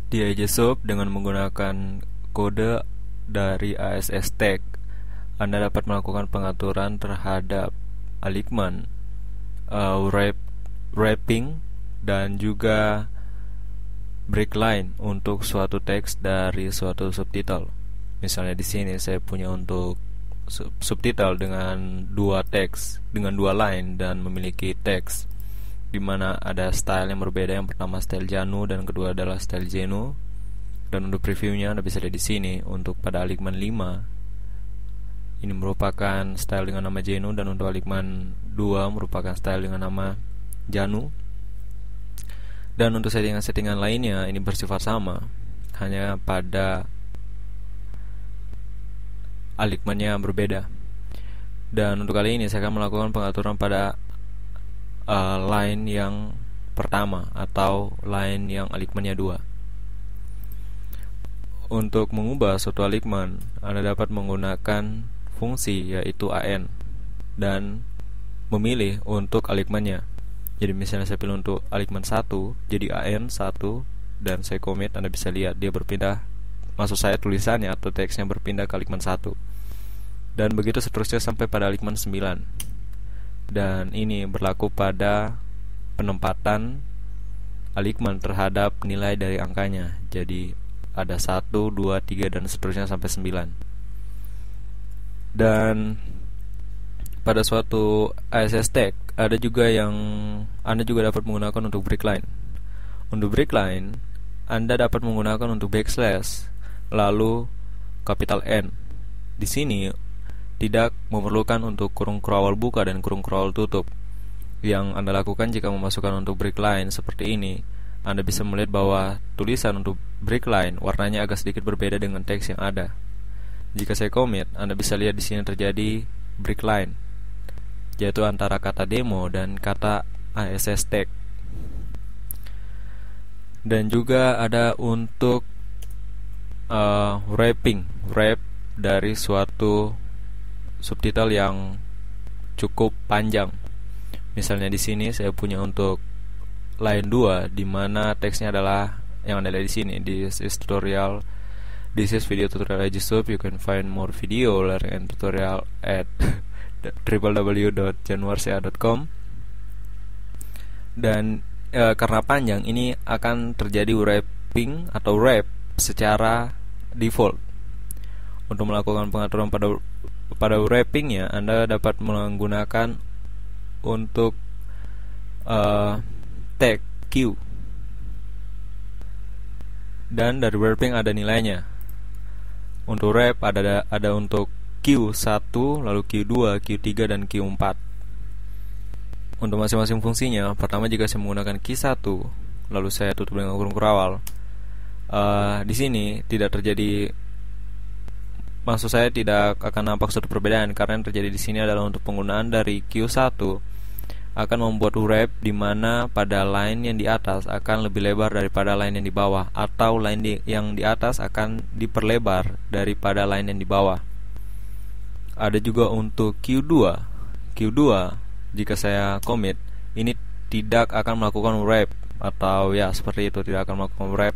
Di Aegis dengan menggunakan kode dari ASS Tag, Anda dapat melakukan pengaturan terhadap align, wrapping, dan juga breakline untuk suatu teks dari suatu subtitle. Misalnya di sini saya punya untuk subtitle dengan dua teks, dengan dua line dan memiliki teks di mana ada style yang berbeda. Yang pertama style Janu dan kedua adalah style Genu. Dan untuk previewnya Anda bisa lihat di sini. Untuk pada align 5 ini merupakan style dengan nama Genu, dan untuk align 2 merupakan style dengan nama Janu. Dan untuk settingan-settingan lainnya ini bersifat sama, hanya pada alignmentnya berbeda. Dan untuk kali ini saya akan melakukan pengaturan pada line yang pertama atau line yang alignmentnya 2. Untuk mengubah suatu alignment, Anda dapat menggunakan fungsi yaitu AN dan memilih untuk alignmentnya. Jadi misalnya saya pilih untuk alignment 1, jadi AN 1, dan saya commit. Anda bisa lihat dia berpindah, maksud saya tulisannya atau teksnya berpindah ke alignment 1. Dan begitu seterusnya sampai pada alignment 9. Dan ini berlaku pada penempatan alignment terhadap nilai dari angkanya. Jadi ada 1, 2, 3 dan seterusnya sampai 9. Dan pada suatu ASS tag ada juga yang Anda juga dapat menggunakan untuk breakline. Untuk breakline Anda dapat menggunakan untuk backslash lalu capital N. Di sini tidak memerlukan untuk kurung kurawal buka dan kurung kurawal tutup. Yang Anda lakukan jika memasukkan untuk breakline seperti ini, Anda bisa melihat bahwa tulisan untuk breakline warnanya agak sedikit berbeda dengan teks yang ada. Jika saya commit, Anda bisa lihat di sini terjadi breakline, yaitu antara kata demo dan kata ASS tag. Dan juga ada untuk wrap dari suatu subtitle yang cukup panjang. Misalnya di sini saya punya untuk line 2 di mana teksnya adalah yang Anda lihat di sini. This is video tutorial Aegis. You can find more video learning and tutorial at www.januarca.com. Dan karena panjang ini akan terjadi wrapping atau wrap secara default. Untuk melakukan pengaturan pada wrappingnya, Anda dapat menggunakan untuk tag Q, dan dari wrapping ada nilainya. Untuk wrap ada untuk Q1, lalu Q2, Q3 dan Q4. Untuk masing-masing fungsinya, pertama jika saya menggunakan Q1 lalu saya tutup dengan kurung kurawal, di sini tidak terjadi, maksud saya tidak akan nampak suatu perbedaan, karena yang terjadi di sini adalah untuk penggunaan dari Q1 akan membuat wrap di mana pada line yang di atas akan lebih lebar daripada line yang di bawah, atau line yang di atas akan diperlebar daripada line yang di bawah. Ada juga untuk Q2 jika saya commit, ini tidak akan melakukan wrap, atau ya seperti itu, tidak akan melakukan wrap.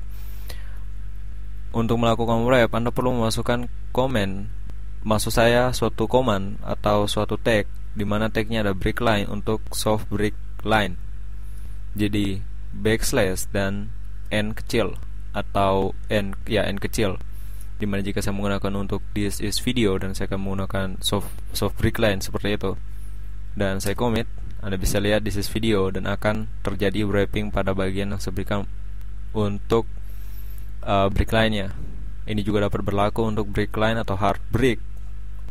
Untuk melakukan wrap, Anda perlu memasukkan komen, maksud saya suatu command atau suatu tag di mana tagnya ada breakline untuk soft breakline. Jadi backslash dan n kecil atau n kecil. Dimana jika saya menggunakan untuk this is video dan saya akan menggunakan soft breakline seperti itu, dan saya commit, Anda bisa lihat this is video dan akan terjadi wrapping pada bagian yang saya berikan untuk breakline-nya. Ini juga dapat berlaku untuk breakline atau hard break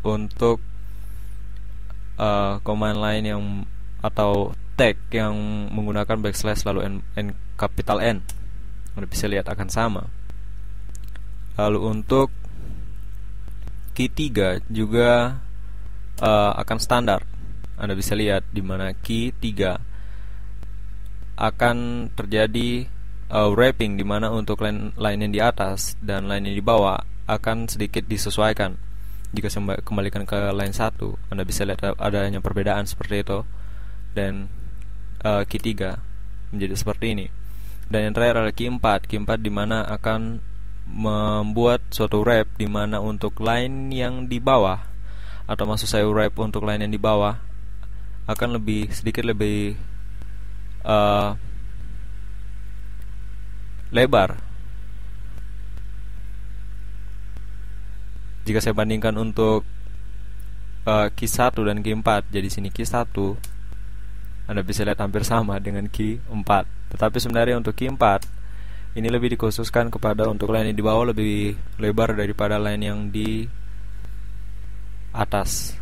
untuk command line yang atau tag yang menggunakan backslash lalu n capital N. Anda bisa lihat akan sama. Lalu untuk key 3 juga akan standar. Anda bisa lihat di mana key 3 akan terjadi wrapping, di mana untuk line yang di atas dan line yang di bawah akan sedikit disesuaikan. Jika saya kembalikan ke line 1, Anda bisa lihat adanya perbedaan seperti itu. Dan key 3 menjadi seperti ini. Dan yang terakhir adalah key 4. Key 4 dimana akan membuat suatu wrap dimana untuk line yang di bawah, atau maksud saya wrap untuk line yang di bawah akan sedikit lebih lebar jika saya bandingkan untuk key 1 dan key 4. Jadi sini key 1 Anda bisa lihat hampir sama dengan key 4. Tetapi sebenarnya untuk key 4 ini lebih dikhususkan kepada untuk line yang di bawah lebih lebar daripada line yang di atas.